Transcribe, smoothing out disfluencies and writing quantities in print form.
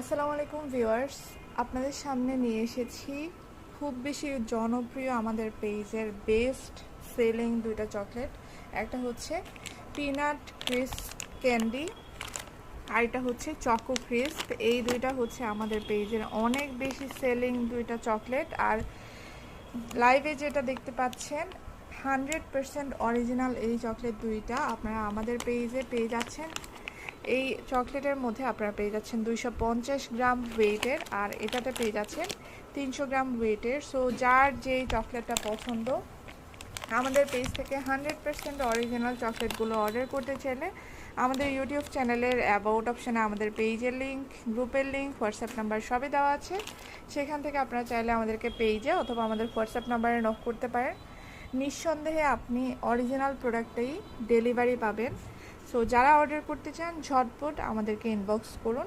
আসসালামু আলাইকুম ভিউয়ার্স, আপনাদের সামনে নিয়ে এসেছি খুব বেশি জনপ্রিয় আমাদের পেজের বেস্ট সেলিং দুইটা চকলেট। একটা হচ্ছে পিনাট ক্রিস্প ক্যান্ডি আর এটা হচ্ছে চকো ক্রিস্প। এই দুইটা হচ্ছে আমাদের পেজের অনেক বেশি সেলিং দুইটা চকলেট। আর লাইভে যেটা দেখতে পাচ্ছেন 100% অরিজিনাল এই চকলেট দুইটা আপনারা আমাদের পেজে পেয়ে যাচ্ছেন। এই চকলেটের মধ্যে আপনারা পেয়ে যাচ্ছেন 250 গ্রাম ওয়েটের, আর এটাতে পেয়ে যাচ্ছেন 300 গ্রাম ওয়েটের। সো যার যেই চকলেটটা পছন্দ আমাদের পেজ থেকে 100% অরিজিনাল চকলেটগুলো অর্ডার করতে চাইলে আমাদের ইউটিউব চ্যানেলের অ্যাবাউট অপশানে আমাদের পেজের লিঙ্ক, গ্রুপের লিঙ্ক, হোয়াটসঅ্যাপ নাম্বার সবই দেওয়া আছে। সেখান থেকে আপনারা চাইলে আমাদেরকে পেজে অথবা আমাদের হোয়াটসঅ্যাপ নাম্বারে নক করতে পারেন। নিঃসন্দেহে আপনি অরিজিনাল প্রোডাক্টটাই ডেলিভারি পাবেন। সো যারা অর্ডার করতে চান ঝটপট আমাদেরকে ইনবক্স করুন।